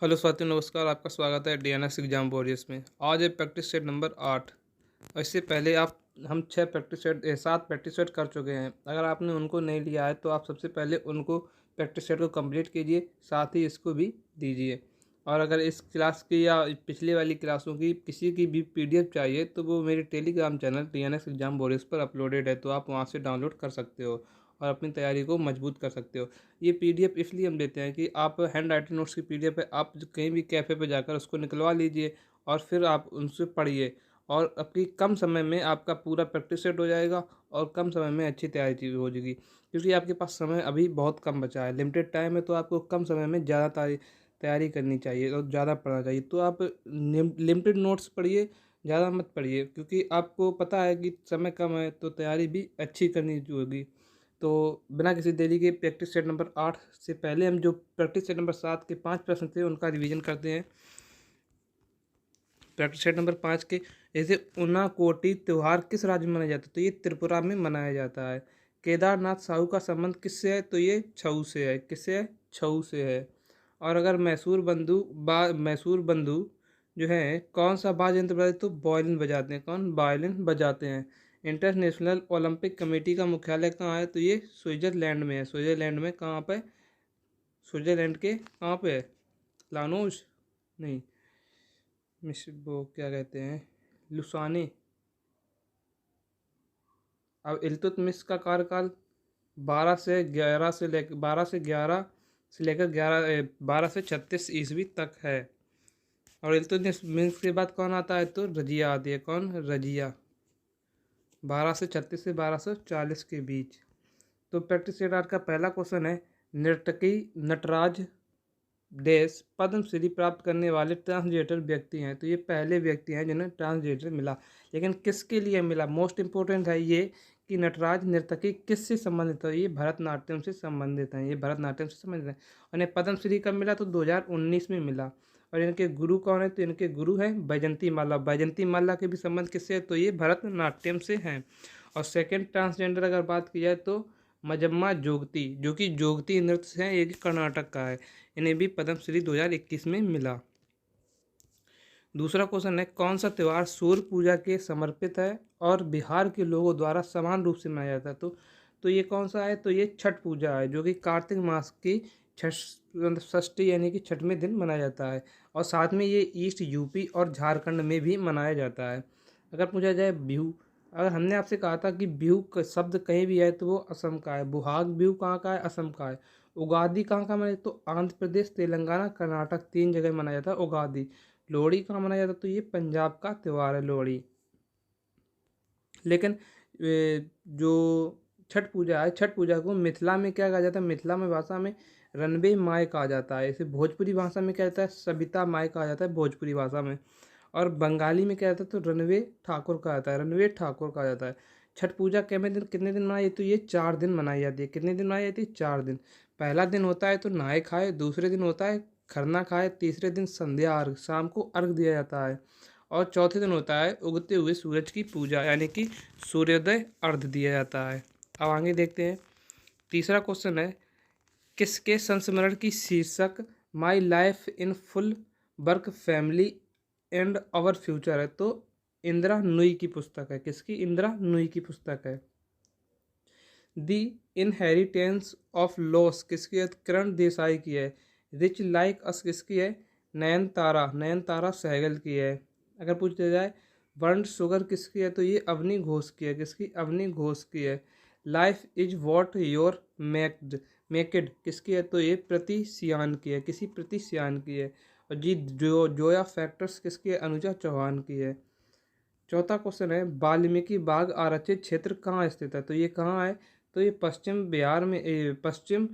Hello साथियों, नमस्कार। आपका स्वागत है डीएनएस एग्जाम वॉरियर्स में। आज है प्रैक्टिस सेट नंबर 8। इससे पहले आप हम 7 प्रैक्टिस सेट कर चुके हैं। अगर आपने उनको नहीं लिया है तो आप सबसे पहले उनको प्रैक्टिस सेट को कंप्लीट कीजिए, साथ ही इसको भी दीजिए। और अगर इस क्लास की या पिछले वाली क्लासों की किसी की भी पीडीएफ चाहिए तो वो मेरे Telegram channel DNS exam warriors पर अपलोडेड है, तो आप वहाँ से डाउनलोड कर सकते हो और अपनी तैयारी को मजबूत कर सकते हो। ये पीडीएफ इसलिए हम देते हैं कि आप हैंड राइटिंग नोट्स की पीडीएफ है, आप कहीं भी कैफ़े पे जाकर उसको निकलवा लीजिए और फिर आप उनसे पढ़िए और अपनी कम समय में आपका पूरा प्रैक्टिस सेट हो जाएगा और कम समय में अच्छी तैयारी हो जाएगी। क्योंकि आपके पास समय अभी बहुत कम बचा है, लिमिटेड टाइम है, तो आपको कम समय में ज़्यादा तैयारी करनी चाहिए और ज़्यादा पढ़ना चाहिए। तो आप लिमिटेड नोट्स पढ़िए, ज़्यादा मत पढ़िए, क्योंकि आपको पता है कि समय कम है तो तैयारी भी अच्छी करनी होगी। तो बिना किसी देरी के प्रैक्टिस सेट नंबर 8 से पहले हम जो प्रैक्टिस सेट नंबर 7 के 5 प्रश्न थे उनका रिवीजन करते हैं। प्रैक्टिस सेट नंबर 5 के जैसे उनाकोटी त्यौहार किस राज्य में मनाया जाता है? तो ये त्रिपुरा में मनाया जाता है। केदारनाथ साहू का संबंध किससे है? तो ये छऊ से है। किससे है? छऊ से है। और अगर मैसूर बंधु जो है कौन सा वाद्य यंत्र बजाते? तो वायलिन बजाते हैं। कौन? वायलिन बजाते हैं। इंटरनेशनल ओलंपिक कमेटी का मुख्यालय कहाँ है? तो ये स्विट्जरलैंड में है। स्विट्जरलैंड में कहाँ पे? स्विट्जरलैंड के कहाँ पे है? लानोज नहीं, मिस वो क्या कहते हैं, लुसाने। अब इल्तुतमिश का कार्यकाल 12 से 36 ईस्वी तक है। और इल्तुतमिश के बाद कौन आता है? तो रजिया आती है। कौन? रजिया। 1236 से 1240 के बीच। तो प्रैक्टिस सेट आर्ट का पहला क्वेश्चन है, नर्तकी नटराज देश पद्मश्री प्राप्त करने वाले ट्रांसजेंडर व्यक्ति हैं। तो ये पहले व्यक्ति हैं जिन्हें ट्रांसजेंडर मिला। लेकिन किसके लिए मिला? मोस्ट इंपॉर्टेंट है ये कि नटराज नर्तकी किससे संबंधित है? ये भरतनाट्यम से संबंधित हैं। ये भरतनाट्यम से संबंधित हैं। और इन्हें पद्मश्री कब मिला? तो 2019 में मिला। और इनके गुरु कौन है? तो इनके गुरु हैं बैजंती माला। बैजंती माला के भी संबंध किससे है? तो ये भरतनाट्यम से हैं। और सेकेंड ट्रांसजेंडर अगर बात की जाए तो मजम्मा जोगती, जो कि जोगती नृत्य है, ये कर्नाटक का है। इन्हें भी पद्मश्री 2021 में मिला। दूसरा क्वेश्चन है, कौन सा त्यौहार सूर्य पूजा के समर्पित है और बिहार के लोगों द्वारा समान रूप से मनाया जाता है? तो ये कौन सा है? तो ये छठ पूजा है, जो कि कार्तिक मास की षष्ठी यानी कि छठवें दिन मनाया जाता है। और साथ में ये ईस्ट यूपी और झारखंड में भी मनाया जाता है। अगर पूछा जाए बिहू, अगर हमने आपसे कहा था कि बिहू का शब्द कहीं भी है तो वो असम का है। बुहाग बिहू कहाँ का है? असम का है। उगादी कहाँ का मनाया? तो आंध्र प्रदेश, तेलंगाना, कर्नाटक, 3 जगह मनाया जाता है उगादी। लोहड़ी कहाँ मनाया जाता है? तो ये पंजाब का त्यौहार है लोहड़ी। लेकिन जो छठ पूजा है, छठ पूजा को मिथिला में क्या कहा जाता है? मिथिला में भाषा में रनबे माय कहा जाता है। इसे भोजपुरी भाषा में क्या जाता है? सबिता माय कहा जाता है भोजपुरी भाषा में। और बंगाली में क्या जाता है? तो रनवे ठाकुर कहा जाता है। रनवे ठाकुर कहा जाता है। छठ पूजा कितने दिन मनाई? तो ये 4 दिन मनाई जाती है। कितने दिन मनाई जाती है? 4 दिन। पहला दिन होता है तो नहाए खाए, दूसरे दिन होता है खरना खाए, तीसरे दिन संध्या अर्घ, शाम को अर्घ दिया जाता है, और चौथे दिन होता है उगते हुए सूरज की पूजा यानी कि सूर्योदय अर्घ दिया जाता है। अब आगे देखते हैं। तीसरा क्वेश्चन है, किसके संस्मरण की शीर्षक my life in full work family and our future है? तो इंदिरा नुई की पुस्तक है। किसकी? इंदिरा नुई की पुस्तक है। दी इनहेरिटेंस ऑफ लॉस किसकी है? करण देसाई की है। रिच लाइक अस किसकी है? नयनतारा सहगल की है। अगर पूछा जाए बर्न्ड शुगर किसकी है? तो ये अवनी घोष की है। किसकी? अवनी घोष की है। लाइफ इज वॉट योर मेकड किसकी है? तो ये प्रति सियान की है। किसी? प्रति सियान की है। और जी जोया फैक्टर्स किसकी है? अनुजा चौहान की है। चौथा क्वेश्चन है, वाल्मीकि बाग आरक्षित क्षेत्र कहाँ स्थित है? तो ये कहाँ है? तो ये पश्चिम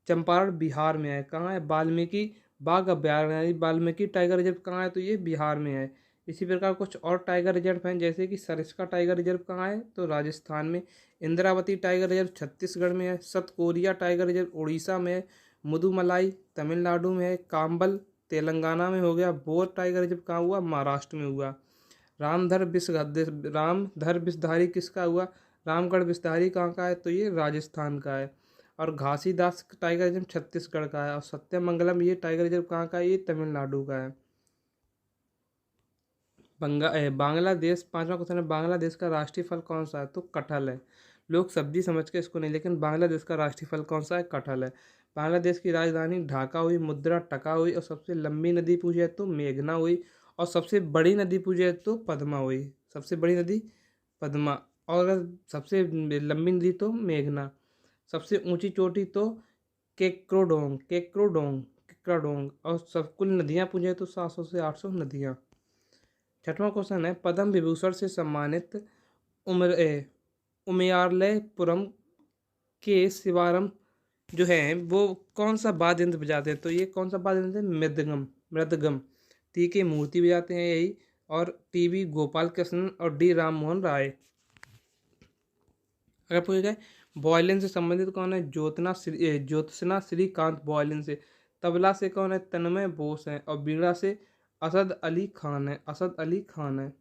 चंपारण बिहार में है। कहाँ है? वाल्मीकि बाग अभ्यारण्य वाल्मीकि टाइगर रिजर्व कहाँ है? तो ये बिहार में है। इसी प्रकार कुछ और टाइगर रिजर्व हैं, जैसे कि सरिस्का टाइगर रिजर्व कहाँ है? तो राजस्थान में। इंद्रावती टाइगर रिजर्व छत्तीसगढ़ में है। सतकोरिया टाइगर रिजर्व उड़ीसा में है। मुदुमलाई तमिलनाडु में है। काम्बल तेलंगाना में हो गया। बोर टाइगर रिजर्व कहाँ हुआ? महाराष्ट्र में हुआ। रामधर विषधारी किसका हुआ? रामगढ़ विषधारी कहाँ का है? तो ये राजस्थान का है। और घासीदास टाइगर रिजर्व छत्तीसगढ़ का है। और सत्यमंगलम ये टाइगर रिजर्व कहाँ का है, ये तमिलनाडु का है। बांग्लादेश, पांचवा क्वेश्चन है, बांग्लादेश का राष्ट्रीय फल कौन सा है, तो कटहल है। लोग सब्जी समझ के इसको नहीं, लेकिन बांग्लादेश का राष्ट्रीय फल कौन सा है, कटहल है। बांग्लादेश की राजधानी ढाका हुई, मुद्रा टका हुई, और सबसे लंबी नदी पूछे है तो मेघना हुई, और सबसे बड़ी नदी पूछे है तो पद्मा हुई। सबसे बड़ी नदी पद्मा, और अगर सबसे लंबी नदी तो मेघना। सबसे ऊंची चोटी तो केक्रोडोंग, और सब कुल नदियाँ पूछे तो 700 से 800 नदियाँ। छठवां क्वेश्चन है, पद्म विभूषण से सम्मानित उमयालयपुरम के शिवारम जो है वो कौन सा वाद्य यंत्र बजाते हैं, तो ये कौन सा वाद्य यंत्र है, मृदगम। टी के मूर्ति बजाते हैं यही, और टीवी गोपाल कृष्णन और डी राम मोहन राय। अगर पूछा जाए वॉयलिन से संबंधित कौन है, ज्योत्सना श्रीकांत वॉयलिन से। तबला से कौन है, तन्मय बोस है। और बीड़ा से असद अली खान है।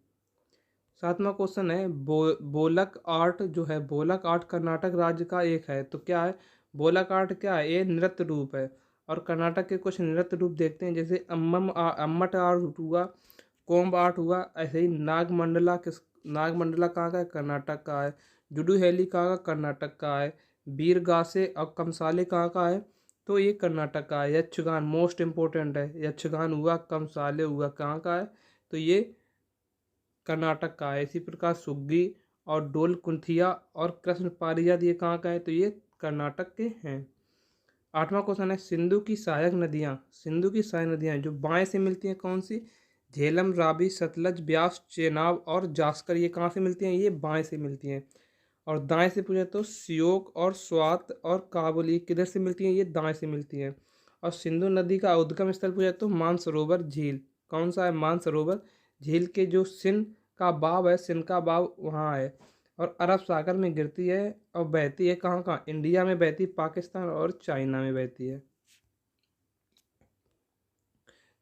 सातवां क्वेश्चन है, बोलक आर्ट जो है, बोलक आर्ट कर्नाटक राज्य का एक है, तो क्या है, बोलक आर्ट क्या है, ये नृत्य रूप है। और कर्नाटक के कुछ नृत्य रूप देखते हैं, जैसे अम्मट आर्ट हुआ, कोम्ब आर्ट हुआ। ऐसे ही नागमंडला कहाँ का है, कर्नाटक का है। जुडुहेली कहाँ का, कर्नाटक का है। बीरगासे और कमसाले कहाँ का है, तो ये कर्नाटक का है। यक्षगान मोस्ट इम्पोर्टेंट है, यक्षगान हुआ, कमसाले हुआ, कहाँ का है, तो ये कर्नाटक का है। इसी प्रकार सुग्गी और डोल कुंथिया और कृष्ण पारिजात ये कहाँ का है, तो ये कर्नाटक के हैं। आठवां क्वेश्चन है, सिंधु की सहायक नदियाँ जो बाएं से मिलती हैं कौन सी, झेलम, रावी, सतलज, ब्यास, चेनाब और जास्कर, ये कहाँ से मिलती हैं, ये बाएं से मिलती हैं। और दाएं से पूछे तो सियोक और स्वात और काबुली किधर से मिलती हैं, ये दाएं से मिलती हैं। और सिंधु नदी का उद्गम स्थल पूछे तो मानसरोवर झील, कौन सा है, मानसरोवर झील के जो सिन का बाव वहाँ है। और अरब सागर में गिरती है और बहती है कहाँ कहाँ, इंडिया में बहती, पाकिस्तान और चाइना में बहती है।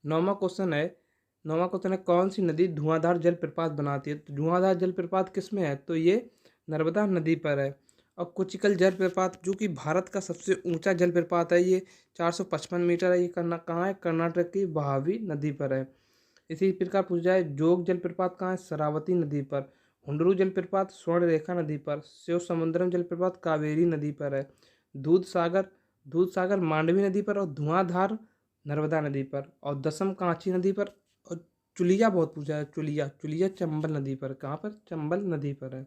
नौवां क्वेश्चन है कौन सी नदी धुआंधार जलप्रपात बनाती है, तो धुआंधार जलप्रपात किस में है, तो ये नर्मदा नदी पर है। और कुचिकल जलप्रपात जो कि भारत का सबसे ऊंचा जलप्रपात है, ये 455 मीटर है, ये कहाँ है, कर्नाटक की बहावी नदी पर है। इसी प्रकार पूछा जाए जोग जलप्रपात कहाँ है, शरावती नदी पर। हुंडरू जलप्रपात स्वर्णरेखा नदी पर। शिव समुद्रम जलप्रपात कावेरी नदी पर है। दूध सागर मांडवी नदी पर। और धुआंधार नर्मदा नदी पर। और दसम कांची नदी पर। और चुलिया बहुत पूछा है, चुलिया चंबल नदी पर, कहाँ पर, चंबल नदी पर है।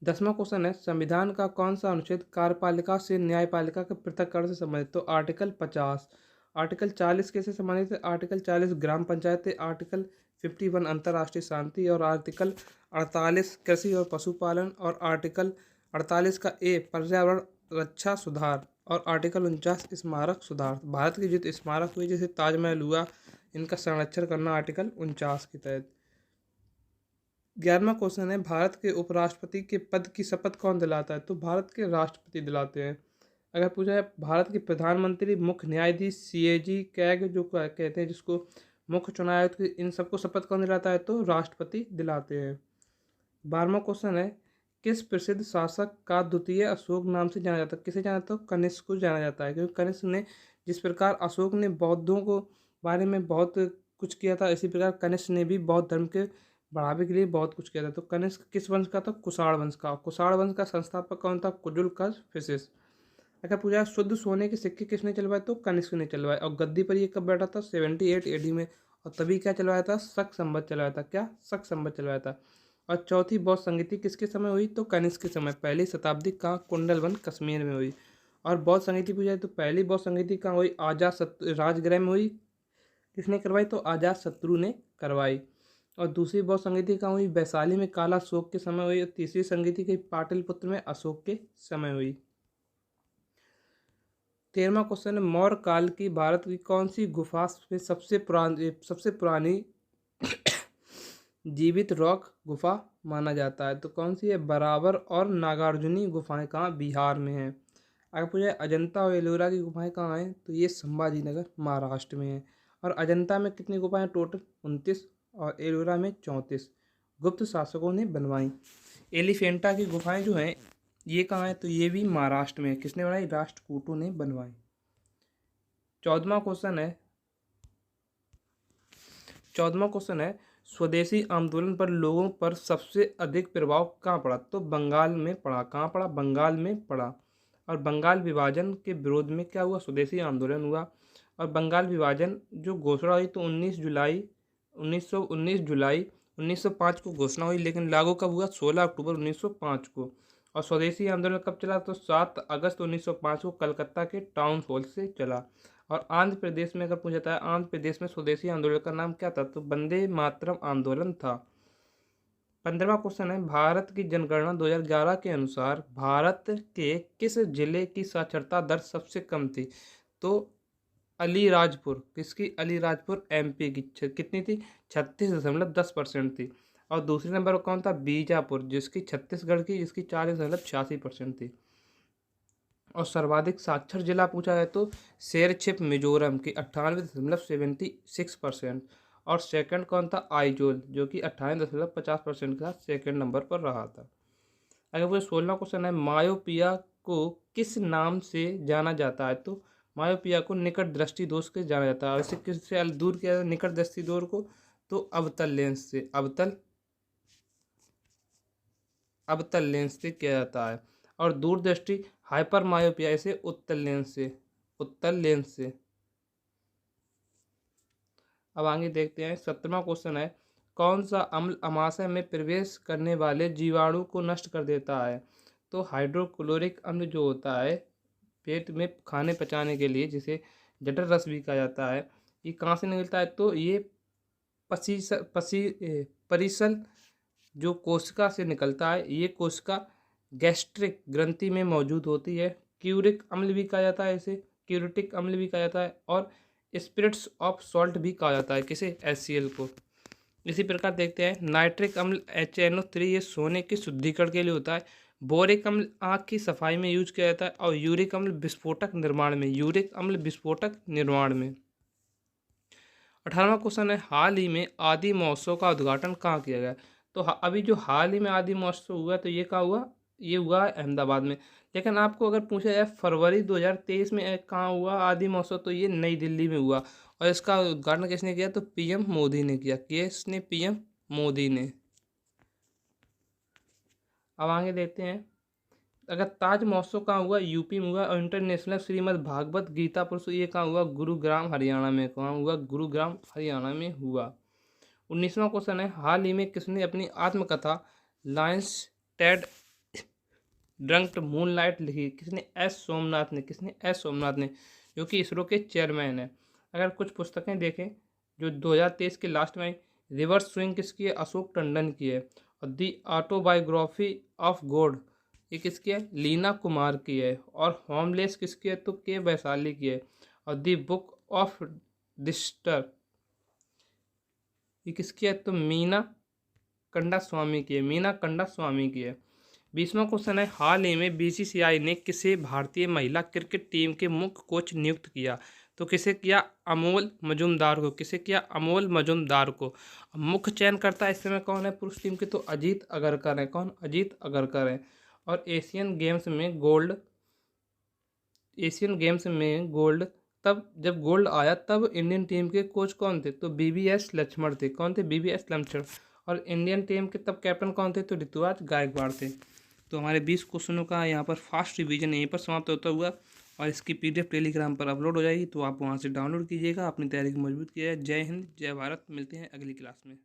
10वां क्वेश्चन है, संविधान का कौन सा अनुच्छेद कार्यपालिका से न्यायपालिका के पृथक्करण से संबंधित, तो आर्टिकल 50। आर्टिकल 40 कैसे संबंधित है, आर्टिकल 40 ग्राम पंचायत है। आर्टिकल 51 अंतर्राष्ट्रीय शांति। और आर्टिकल 48 कृषि और पशुपालन। और आर्टिकल 48 का ए पर्यावरण रक्षा सुधार। और आर्टिकल 49 स्मारक सुधार। भारत के जितने स्मारक हुए जैसे ताजमहल हुआ, इनका संरक्षण करना आर्टिकल 49 के तहत। 11वां क्वेश्चन है, भारत के उपराष्ट्रपति के पद की शपथ कौन दिलाता है, तो भारत के राष्ट्रपति दिलाते हैं। अगर पूछा है भारत के प्रधानमंत्री, मुख्य न्यायाधीश, सीएजी, कैग जो कहते हैं जिसको मुख्य चुनाव आयुक्त, इन सबको शपथ कौन दिलाता है, तो राष्ट्रपति दिलाते हैं। 12वां क्वेश्चन है, किस प्रसिद्ध शासक का द्वितीय अशोक नाम से जाना जाता है, किसे जाना जाता है, कनिष्क को जाना जाता है। क्योंकि कनिष्क ने जिस प्रकार अशोक ने बौद्धों को बारे में बहुत कुछ किया था, इसी प्रकार कनिष्क ने भी बौद्ध धर्म के बढ़ावे के लिए बहुत कुछ किया था। तो कनिष्क किस वंश का था, कुषाण वंश का। कुषाण वंश का संस्थापक कौन था, कुजुल फिसिस। अगर पूछा शुद्ध सोने के सिक्के किसने चलवाए, तो कनिष्क ने चलवाए। और गद्दी पर ये कब बैठा था, 78 AD में। और तभी क्या चलवाया था, शक संवत चलवाया था। क्या, शक संवत चलवाया था। और चौथी बौद्ध संगीति किसके समय हुई, तो कनिष्क के समय, पहली शताब्दी का कुंडलवन कश्मीर में हुई। और बौद्ध संगीति पूछा जाए तो पहली बौद्ध संगीति कहाँ हुई, राजगृह में हुई। किसने करवाई, तो अजात शत्रु ने करवाई। और दूसरी बौद्ध संगीति कहाँ हुई, वैशाली में काला अशोक के समय हुई। और तीसरी संगीति की पाटलिपुत्र में अशोक के समय हुई। 13वां क्वेश्चन है, मौर्य काल की भारत की कौन सी गुफा में सबसे पुरानी जीवित रॉक गुफा माना जाता है, तो कौन सी है, बराबर और नागार्जुनी गुफाएं कहाँ, बिहार में है। अगर पूछे अजंता और एलोरा की गुफाएं कहाँ हैं, तो ये संभाजीनगर महाराष्ट्र में है। और अजंता में कितनी गुफाएं, टोटल 29। और एलोरा में 34 गुप्त शासकों ने बनवाई। एलिफेंटा की गुफाएं जो हैं ये कहाँ है? तो ये भी महाराष्ट्र में है। किसने बनाई? राष्ट्रकूटों ने बनवाई। 14वां क्वेश्चन है 14वां क्वेश्चन है स्वदेशी आंदोलन पर लोगों पर सबसे अधिक प्रभाव कहाँ पड़ा? तो बंगाल में पड़ा। कहाँ पड़ा? बंगाल में पड़ा। और बंगाल विभाजन के विरोध में क्या हुआ? स्वदेशी आंदोलन हुआ। और बंगाल विभाजन जो घोषणा हुई तो 19 जुलाई 1905 को घोषणा हुई, लेकिन लागू कब हुआ? 16 अक्टूबर 1905 को। और स्वदेशी आंदोलन कब चला? तो 7 अगस्त 1905 को कलकत्ता के टाउन हॉल से चला। और आंध्र प्रदेश में अगर पूछा जाता है, आंध्र प्रदेश में स्वदेशी आंदोलन का नाम क्या था? तो वंदे मातरम आंदोलन था। 15वां क्वेश्चन है भारत की जनगणना 2011 के अनुसार भारत के किस जिले की साक्षरता दर सबसे कम थी? तो अलीराजपुर। किसकी? अलीराजपुर एमपी की। कितनी थी? 36.10% थी। और दूसरे नंबर पर कौन था? बीजापुर, जिसकी छत्तीसगढ़ की, जिसकी 40.86% थी। और सर्वाधिक साक्षर जिला पूछा है तो शेरछिप मिजोरम की 98.76%। और सेकंड कौन था? आइजोल, जो कि 98.50% का सेकंड नंबर पर रहा था। अगर वो 16वां क्वेश्चन है मायोपिया को किस नाम से जाना जाता है? तो मायोपिया को निकट दृष्टि दोष से जाना जाता है। और इसे किससे दूर किया जाता है निकट दृष्टि दोष को? तो अवतल लेंस से। अवतल लेंस से किया जाता है। और दूरदृष्टि हाइपर मायोपिया इसे उत्तल लेंस से। अब आगे देखते हैं 17वां क्वेश्चन है कौन सा अम्ल अमाशय में प्रवेश करने वाले जीवाणु को नष्ट कर देता है? तो हाइड्रोक्लोरिक अम्ल जो होता है पेट में खाने पचाने के लिए, जिसे जठर रस भी कहा जाता है, ये कहाँ से निकलता है? तो ये परिसल जो कोशिका से निकलता है। ये कोशिका गैस्ट्रिक ग्रंथि में मौजूद होती है। क्यूरिक अम्ल भी कहा जाता है इसे, क्यूरिटिक अम्ल भी कहा जाता है, और स्पिरिट्स ऑफ सॉल्ट भी कहा जाता है। किसे? HCl को। इसी प्रकार देखते हैं नाइट्रिक अम्ल HNO3 ये सोने के शुद्धिकरण के लिए होता है। बोरिक अम्ल आँख की सफाई में यूज किया जाता है। और यूरिक अम्ल विस्फोटक निर्माण में। 18वां क्वेश्चन है हाल ही में आदि महोत्सव का उद्घाटन कहाँ किया गया? तो अभी जो हाल ही में आदि महोत्सव हुआ तो ये कहाँ हुआ? ये हुआ अहमदाबाद में। लेकिन आपको अगर पूछा जाए फरवरी 2023 में कहाँ हुआ आदि महोत्सव, तो ये नई दिल्ली में हुआ। और इसका उद्घाटन किसने किया? तो PM मोदी ने किया। किसने? PM मोदी ने। अब आगे देखते हैं अगर ताज महोत्सव कहाँ हुआ? यूपी में हुआ। और इंटरनेशनल श्रीमद् भागवत गीता पुरुष ये कहाँ हुआ? गुरुग्राम हरियाणा में। कहाँ हुआ? गुरुग्राम हरियाणा में हुआ। 19वां क्वेश्चन है हाल ही में किसने अपनी आत्मकथा लायंस टेड ड्रंक्ड मूनलाइट लिखी? किसने? एस सोमनाथ ने, जो कि इसरो के चेयरमैन है। अगर कुछ पुस्तकें देखें जो 2023 के लास्ट में, रिवर्स स्विंग किसकी है? अशोक टंडन की है। और दी ऑटोबायोग्राफी ऑफ गॉड ये किसकी है? लीना कुमार की है। और होमलेस किसकी है? तो के वैशाली की है। और दी बुक ऑफ डिस्टर ये किसकी है? तो मीना कंडा स्वामी की है। 20वां क्वेश्चन है हाल ही में BCCI ने किसे भारतीय महिला क्रिकेट टीम के मुख्य कोच नियुक्त किया? तो किसे किया? अमोल मजुमदार को। किसे किया? अमोल मजुमदार को। मुख्य चयनकर्ता इस समय कौन है पुरुष टीम के? तो अजीत अगरकर है। कौन? अजीत अगरकर है। और एशियन गेम्स में गोल्ड तब जब गोल्ड आया तब इंडियन टीम के कोच कौन थे? तो BVS लक्ष्मण थे। कौन थे? BVS लक्ष्मण। और इंडियन टीम के तब कैप्टन कौन थे? तो ऋतुराज गायकवाड़ थे। तो हमारे 20 क्वेश्चनों का यहाँ पर फास्ट रिवीजन यहीं पर समाप्त होता हुआ। और इसकी PDF टेलीग्राम पर अपलोड हो जाएगी, तो आप वहाँ से डाउनलोड कीजिएगा, अपनी तैयारी को मजबूत कीजिएगा। जय हिंद, जय भारत। मिलते हैं अगली क्लास में।